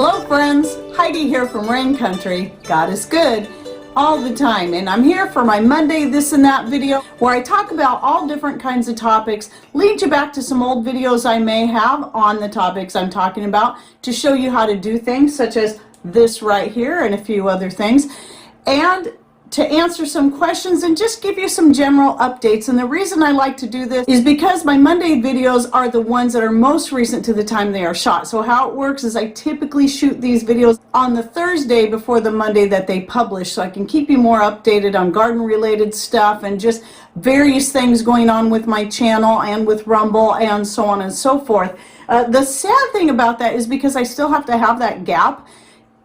Hello friends, Heidi here from Rain Country. God is good all the time, and I'm here for my Monday this and that video where I talk about all different kinds of topics, lead you back to some old videos I may have on the topics I'm talking about to show you how to do things such as this right here and a few other things, and to answer some questions and just give you some general updates. And the reason I like to do this is because my Monday videos are the ones that are most recent to the time they are shot. So how it works is I typically shoot these videos on the Thursday before the Monday that they publish, so I can keep you more updated on garden related stuff and just various things going on with my channel and with Rumble and so on and so forth. The sad thing about that is because I still have to have that gap.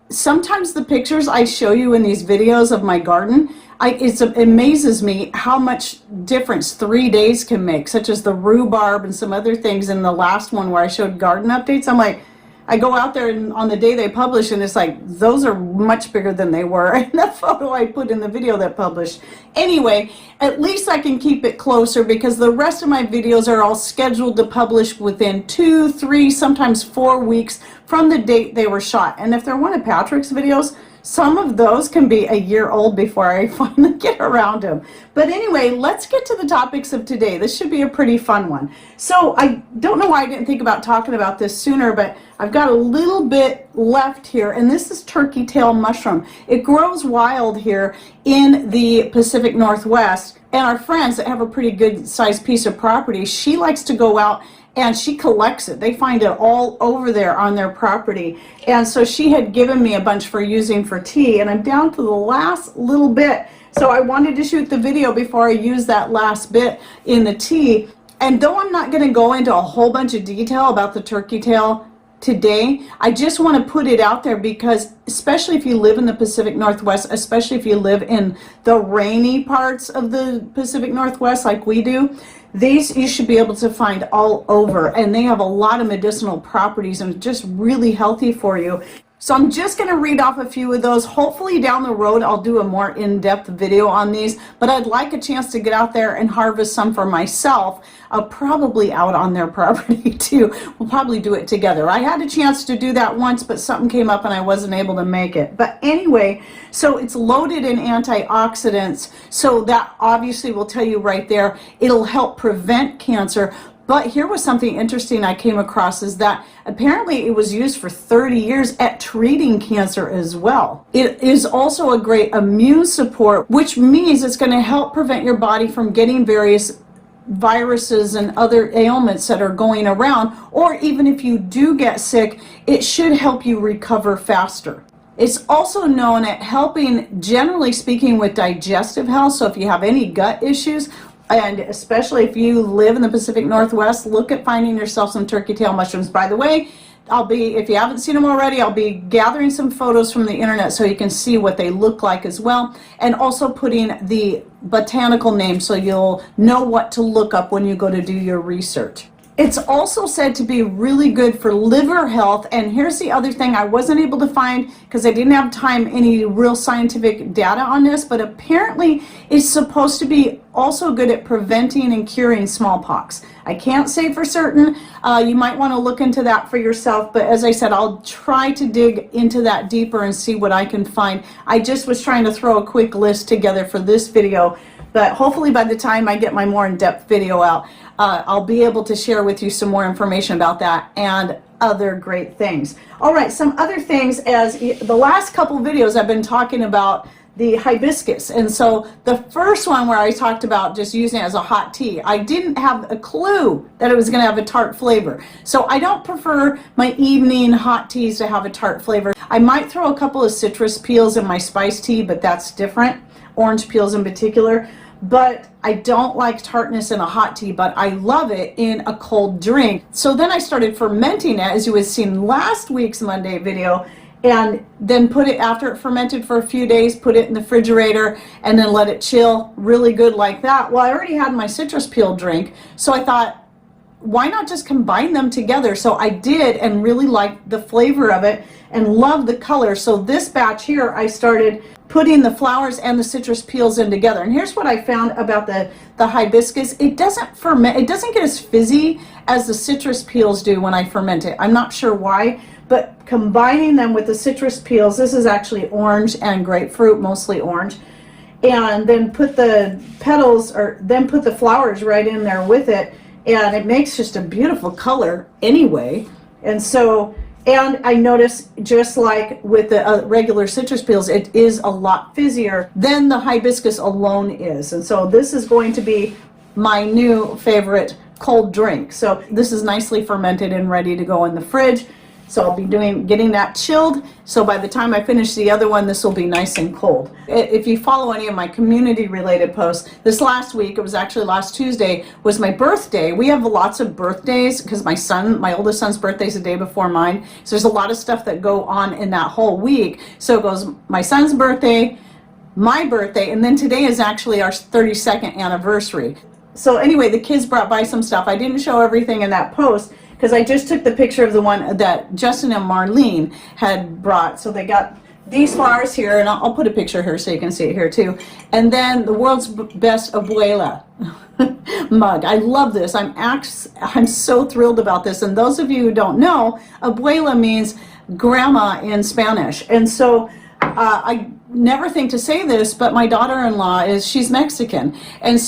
Sometimes the pictures I show you in these videos of my garden, it amazes me how much difference 3 days can make, such as the rhubarb and some other things in the last one where I showed garden updates. I'm like, I go out there and on the day they publish and it's like, those are much bigger than they were in the photo I put in the video that published. Anyway, at least I can keep it closer because the rest of my videos are all scheduled to publish within 2, 3, sometimes 4 weeks from the date they were shot. And if they're one of Patrick's videos, some of those can be a year old before I finally get around them. But anyway, let's get to the topics of today. This should be a pretty fun one. So I don't know why I didn't think about talking about this sooner, but I've got a little bit left here, and this is turkey tail mushroom. It grows wild here in the Pacific Northwest, and our friends that have a pretty good sized piece of property, she likes to go out and she collects it. They find it all over there on their property. And so she had given me a bunch for using for tea, and I'm down to the last little bit. So I wanted to shoot the video before I use that last bit in the tea. And though I'm not gonna go into a whole bunch of detail about the turkey tail today, I just want to put it out there because especially if you live in the Pacific Northwest, especially if you live in the rainy parts of the Pacific Northwest like we do, these you should be able to find all over, and they have a lot of medicinal properties and just really healthy for you. So I'm just going to read off a few of those. Hopefully down the road I'll do a more in-depth video on these, but I'd like a chance to get out there and harvest some for myself, probably out on their property too. We'll probably do it together. I had a chance to do that once, but something came up and I wasn't able to make it. But anyway, so it's loaded in antioxidants, so that obviously will tell you right there, it'll help prevent cancer. But here was something interesting I came across, is that apparently it was used for 30 years at treating cancer as well. It is also a great immune support, which means it's going to help prevent your body from getting various viruses and other ailments that are going around, or even if you do get sick, it should help you recover faster. It's also known at helping, generally speaking, with digestive health. So if you have any gut issues, and especially if you live in the Pacific Northwest, look at finding yourself some turkey tail mushrooms. By the way, if you haven't seen them already, I'll be gathering some photos from the internet so you can see what they look like as well, and also putting the botanical name so you'll know what to look up when you go to do your research. It's also said to be really good for liver health, and here's the other thing I wasn't able to find because I didn't have time, any real scientific data on this, but apparently it's supposed to be also good at preventing and curing smallpox. I can't say for certain. You might want to look into that for yourself, but as I said, I'll try to dig into that deeper and see what I can find. I just was trying to throw a quick list together for this video, but hopefully by the time I get my more in-depth video out, I'll be able to share with you some more information about that and other great things. All right, some other things, as the last couple videos I've been talking about the hibiscus, and so the first one where I talked about just using it as a hot tea, I didn't have a clue that it was going to have a tart flavor. So I don't prefer my evening hot teas to have a tart flavor. I might throw a couple of citrus peels in my spice tea, but that's different, orange peels in particular. But I don't like tartness in a hot tea, but I love it in a cold drink. So then I started fermenting it, as you had seen last week's Monday video, and then put it, after it fermented for a few days, put it in the refrigerator and then let it chill really good like that. Well, I already had my citrus peel drink, so I thought, why not just combine them together? So I did, and really liked the flavor of it and loved the color. So this batch here, I started putting the flowers and the citrus peels in together. And here's what I found about the hibiscus. It doesn't ferment, it doesn't get as fizzy as the citrus peels do when I ferment it. I'm not sure why, but combining them with the citrus peels, this is actually orange and grapefruit, mostly orange, and then put the petals, or then put the flowers right in there with it, and it makes just a beautiful color anyway. And so, and I notice, just like with the regular citrus peels, it is a lot fizzier than the hibiscus alone is. And so this is going to be my new favorite cold drink. So this is nicely fermented and ready to go in the fridge. So I'll be getting that chilled. So by the time I finish the other one, this will be nice and cold. If you follow any of my community related posts, this last week, it was actually last Tuesday, was my birthday. We have lots of birthdays because my oldest son's birthday is the day before mine. So there's a lot of stuff that go on in that whole week. So it goes my son's birthday, my birthday, and then today is actually our 32nd anniversary. So anyway, the kids brought by some stuff. I didn't show everything in that post, because I just took the picture of the one that Justin and Marlene had brought. So they got these flowers here, and I'll put a picture here so you can see it here too. And then the world's best abuela mug. I love this. I'm so thrilled about this. And those of you who don't know, abuela means grandma in Spanish. And so I never think to say this, but my daughter-in-law she's Mexican, and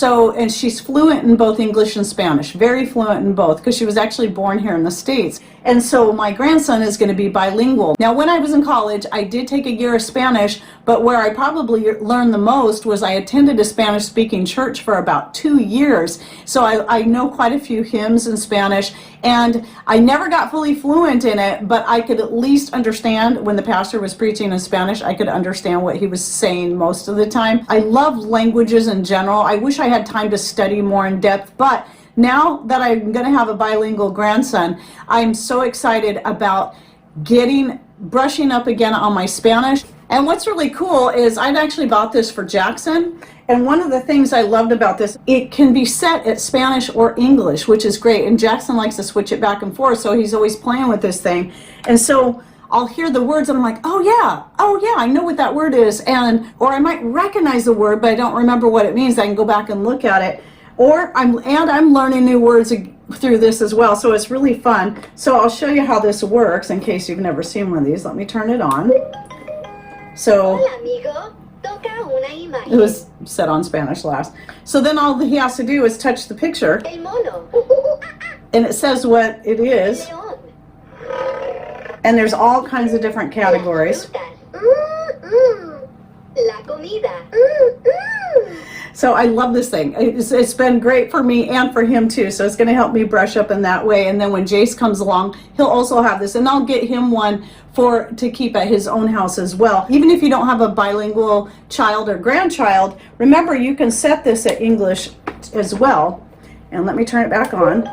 she's fluent in both English and Spanish, very fluent in both, because she was actually born here in the States. And so my grandson is going to be bilingual. Now, when I was in college, I did take a year of Spanish, but where I probably learned the most was I attended a Spanish-speaking church for about 2 years. So I know quite a few hymns in Spanish, and I never got fully fluent in it, but I could at least understand when the pastor was preaching in Spanish. I could understand what he was saying most of the time. I love languages in general. I wish I had time to study more in depth, but now that I'm going to have a bilingual grandson, I'm so excited about brushing up again on my Spanish. And what's really cool is I'd actually bought this for Jackson. And one of the things I loved about this, it can be set at Spanish or English, which is great. And Jackson likes to switch it back and forth, so he's always playing with this thing. And so I'll hear the words and I'm like, oh yeah, I know what that word is. Or I might recognize the word, but I don't remember what it means. I can go back and look at it. I'm learning new words through this as well, so it's really fun. So I'll show you how this works in case you've never seen one of these. Let me turn it on. So it was set on Spanish last. So then all he has to do is touch the picture, and it says what it is. And there's all kinds of different categories. So I love this thing. It's been great for me and for him too. So it's going to help me brush up in that way. And then when Jace comes along, he'll also have this. And I'll get him one to keep at his own house as well. Even if you don't have a bilingual child or grandchild, remember you can set this at English as well. And let me turn it back on.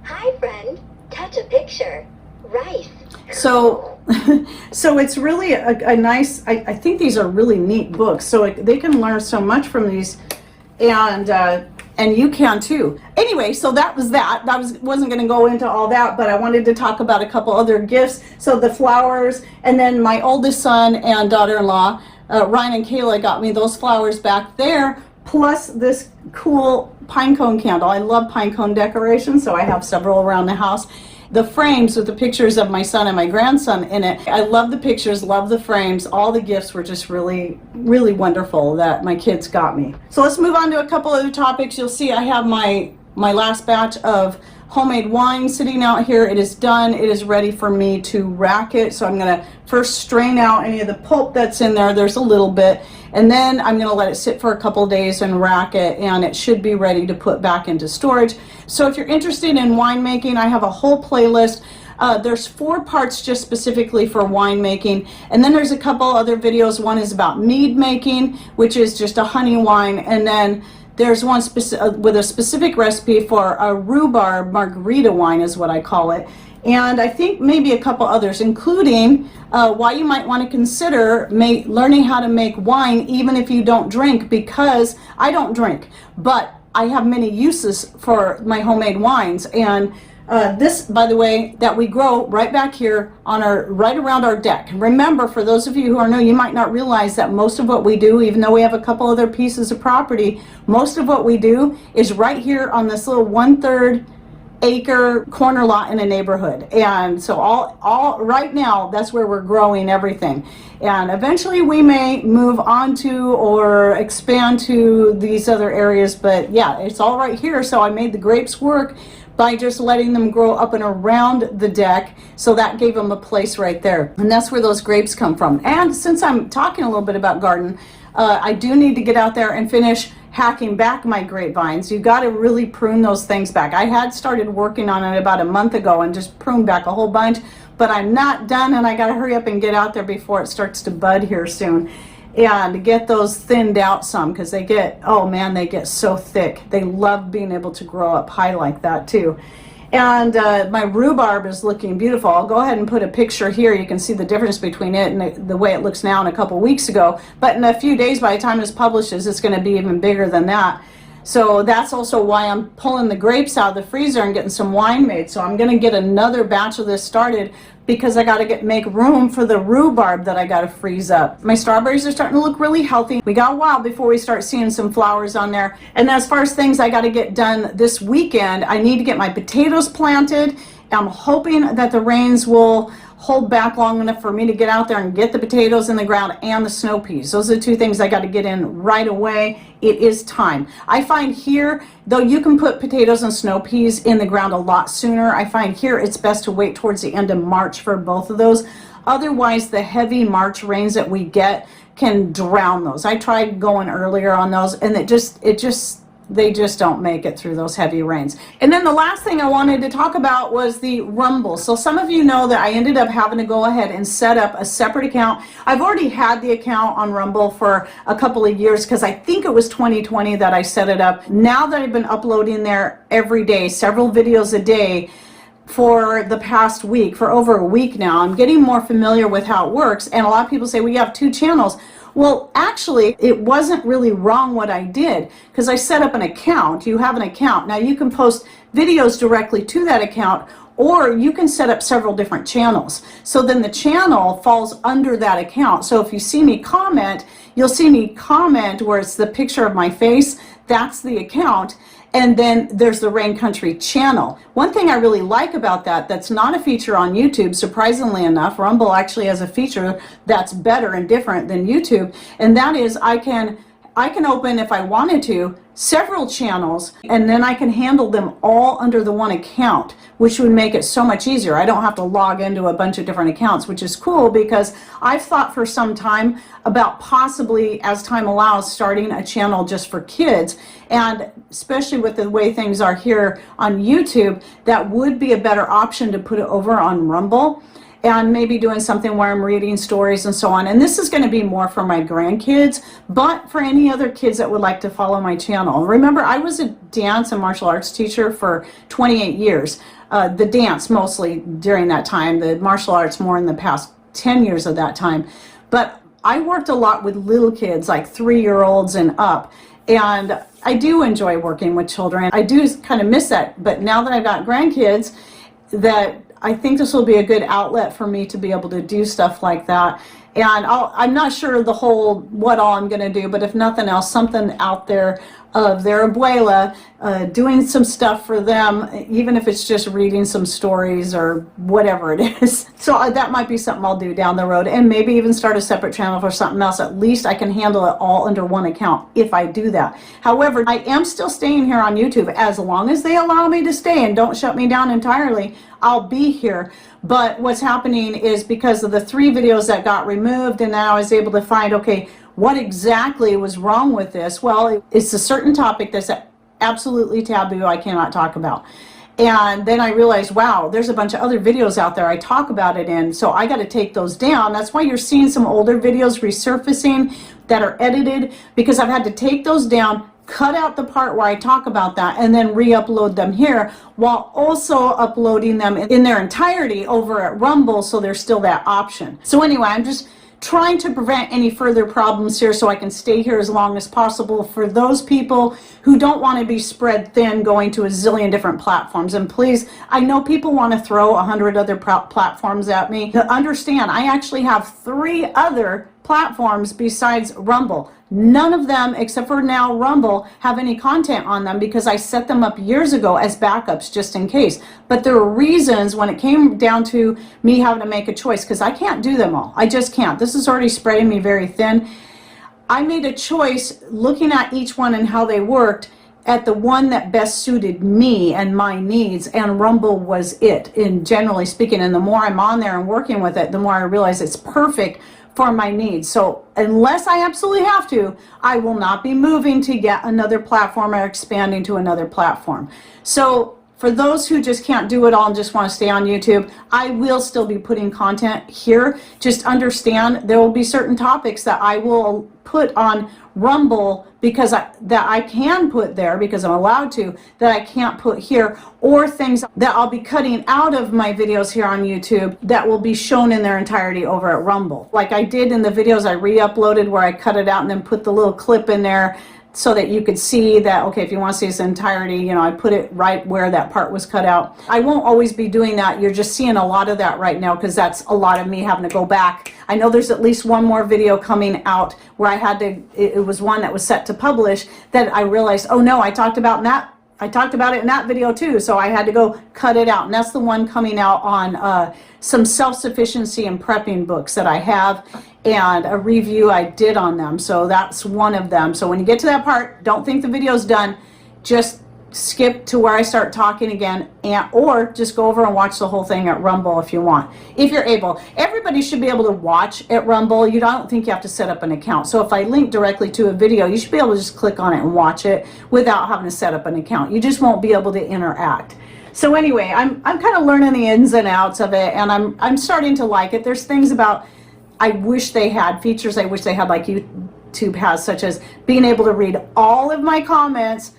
Hi friend, touch a picture. Rice. So it's really a nice, I think these are really neat books. So they can learn so much from these, and you can too. Anyway, so that was that. Wasn't going to go into all that, but I wanted to talk about a couple other gifts. So the flowers, and then my oldest son and daughter-in-law, Ryan and Kayla, got me those flowers back there, plus this cool pine cone candle. I love pine cone decorations, so I have several around the house. The frames with the pictures of my son and my grandson in it. I love the pictures, love the frames. All the gifts were just really, really wonderful that my kids got me. So let's move on to a couple other topics. You'll see I have my last batch of homemade wine sitting out here. It is done. It is ready for me to rack it. So I'm going to first strain out any of the pulp that's in there. There's a little bit. And then I'm going to let it sit for a couple days and rack it, and it should be ready to put back into storage. So if you're interested in winemaking, I have a whole playlist. There's 4 parts just specifically for winemaking, and then there's a couple other videos. One is about mead making, which is just a honey wine, and then there's one with a specific recipe for a rhubarb margarita wine is what I call it. And I think maybe a couple others, including why you might want to consider learning how to make wine even if you don't drink, because I don't drink, but I have many uses for my homemade wines. And this, by the way, that we grow right back here on right around our deck. Remember, for those of you who are new, you might not realize that most of what we do, even though we have a couple other pieces of property, most of what we do is right here on this little 1/3 acre corner lot in a neighborhood. And so all right now, that's where we're growing everything. And eventually we may move on to or expand to these other areas, but yeah, it's all right here. So I made the grapes work by just letting them grow up and around the deck. So that gave them a place right there. And that's where those grapes come from. And since I'm talking a little bit about garden, I do need to get out there and finish hacking back my grapevines. You got to really prune those things back. I had started working on it about a month ago and just pruned back a whole bunch, but I'm not done, and I got to hurry up and get out there before it starts to bud here soon and get those thinned out some, because they get, oh man, they get so thick. They love being able to grow up high like that too. And my rhubarb is looking beautiful. I'll go ahead and put a picture here. You can see the difference between it and the way it looks now and a couple weeks ago. But in a few days, by the time this publishes, it's going to be even bigger than that. So that's also why I'm pulling the grapes out of the freezer and getting some wine made. So I'm going to get another batch of this started, because I got to make room for the rhubarb that I got to freeze up. My strawberries are starting to look really healthy. We got a while before we start seeing some flowers on there. And as far as things I got to get done this weekend, I need to get my potatoes planted. I'm hoping that the rains will hold back long enough for me to get out there and get the potatoes in the ground and the snow peas. Those are the two things I got to get in right away. It is time. I find here, though you can put potatoes and snow peas in the ground a lot sooner, I find here it's best to wait towards the end of March for both of those. Otherwise, the heavy March rains that we get can drown those. I tried going earlier on those, and they just don't make it through those heavy rains. And then the last thing I wanted to talk about was the Rumble. So some of you know that I ended up having to go ahead and set up a separate account. I've already had the account on Rumble for a couple of years, because I think it was 2020 that I set it up. Now that I've been uploading there every day, several videos a day, for the past week, for over a week now, I'm getting more familiar with how it works. And a lot of people say, well, you have 2 channels. Well, actually, it wasn't really wrong what I did, because I set up an account. You have an account. Now you can post videos directly to that account, or you can set up several different channels. So then the channel falls under that account. So if you see me comment, you'll see me comment where it's the picture of my face. That's the account. And then there's the Rain Country channel. One thing I really like about that, that's not a feature on YouTube, surprisingly enough, Rumble actually has a feature that's better and different than YouTube, and that is I can open, if I wanted to, several channels, and then I can handle them all under the one account, which would make it so much easier. I don't have to log into a bunch of different accounts, which is cool, because I've thought for some time about possibly, as time allows, starting a channel just for kids. And especially with the way things are here on YouTube, that would be a better option to put it over on Rumble. And maybe doing something where I'm reading stories and so on. And this is going to be more for my grandkids, but for any other kids that would like to follow my channel. Remember, I was a dance and martial arts teacher for 28 years. The dance mostly during that time, the martial arts more in the past 10 years of that time. But I worked a lot with little kids, like 3-year-olds and up. And I do enjoy working with children. I do kind of miss that. But now that I've got grandkids, that I think this will be a good outlet for me to be able to do stuff like that. And I'm not sure the whole what all I'm going to do, but if nothing else, something out there of their abuela, doing some stuff for them, even if it's just reading some stories or whatever it is. So that might be something I'll do down the road, and maybe even start a separate channel for something else. At least I can handle it all under one account if I do that. However, I am still staying here on YouTube. As long as they allow me to stay and don't shut me down entirely, I'll be here. But what's happening is, because of the 3 videos that got removed, and then I was able to find, okay, what exactly was wrong with this? Well, it's a certain topic that's absolutely taboo, I cannot talk about. And then I realized, wow, there's a bunch of other videos out there I talk about it in, so I got to take those down. That's why you're seeing some older videos resurfacing that are edited, because I've had to take those down, cut out the part where I talk about that, and then re-upload them here, while also uploading them in their entirety over at Rumble, so there's still that option. So anyway, I'm just trying to prevent any further problems here so I can stay here as long as possible for those people who don't want to be spread thin going to a zillion different platforms. And please, I know people want to throw 100 other platforms at me. Understand, I actually have 3 other platforms besides Rumble. None of them, except for now Rumble, have any content on them because I set them up years ago as backups just in case. But there were reasons when it came down to me having to make a choice, because I can't do them all. I just can't. This is already spreading me very thin. I made a choice looking at each one and how they worked at the one that best suited me and my needs, and Rumble was it, in generally speaking. And the more I'm on there and working with it, the more I realize it's perfect for my needs. So unless I absolutely have to, I will not be moving to yet another platform or expanding to another platform. So for those who just can't do it all and just want to stay on YouTube, I will still be putting content here. Just understand there will be certain topics that I will put on Rumble because that I can put there because I'm allowed to, that I can't put here, or things that I'll be cutting out of my videos here on YouTube that will be shown in their entirety over at Rumble. Like I did in the videos I re-uploaded where I cut it out and then put the little clip in there so that you could see that, okay, if you want to see its entirety, you know, I put it right where that part was cut out. I won't always be doing that. You're just seeing a lot of that right now because that's a lot of me having to go back. I know there's at least one more video coming out where I had to, it was one that was set to publish that I realized, oh no, I talked about it in that video too, so I had to go cut it out. And that's the one coming out on some self-sufficiency and prepping books that I have, and a review I did on them. So that's one of them. So when you get to that part, don't think the video's done. Just skip to where I start talking again, or just go over and watch the whole thing at Rumble if you want, if you're able. Everybody should be able to watch at Rumble. You don't think you have to set up an account. So if I link directly to a video, you should be able to just click on it and watch it without having to set up an account. You just won't be able to interact. So anyway, I'm kind of learning the ins and outs of it, and I'm starting to like it. There's things about I wish they had, features I wish they had, like YouTube has, such as being able to read all of my comments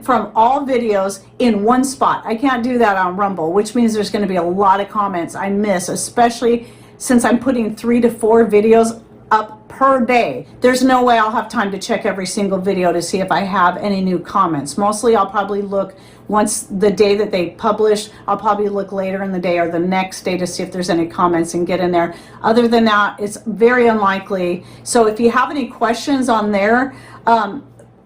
from all videos in one spot. I can't do that on Rumble, which means there's going to be a lot of comments I miss, especially since I'm putting 3 to 4 videos up per day. There's no way I'll have time to check every single video to see if I have any new comments. Mostly I'll probably look once the day that they publish. I'll probably look later in the day or the next day to see if there's any comments and get in there. Other than that, it's very unlikely. So if you have any questions on there,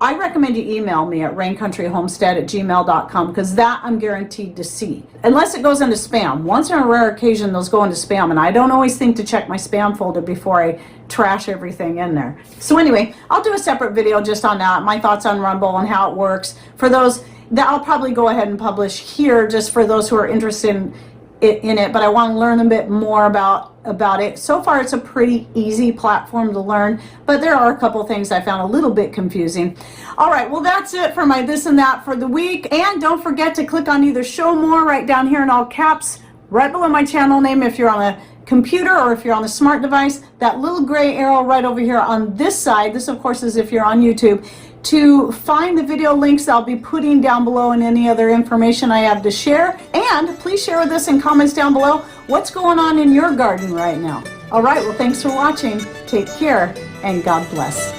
I recommend you email me at raincountryhomestead@gmail.com, because that I'm guaranteed to see. Unless it goes into spam. Once in a rare occasion, those go into spam, and I don't always think to check my spam folder before I trash everything in there. So anyway, I'll do a separate video just on that, my thoughts on Rumble and how it works. For those that I'll probably go ahead and publish here, just for those who are interested in it, but I want to learn a bit more about it. So far it's a pretty easy platform to learn, but there are a couple things I found a little bit confusing. All right, well that's it for my this and that for the week. And don't forget to click on either show more right down here in all caps right below my channel name if you're on a computer, or if you're on a smart device, that little gray arrow right over here on this side. This of course is if you're on YouTube, to find the video links I'll be putting down below and any other information I have to share. And please share with us in comments down below what's going on in your garden right now. All right, well thanks for watching. Take care and God bless.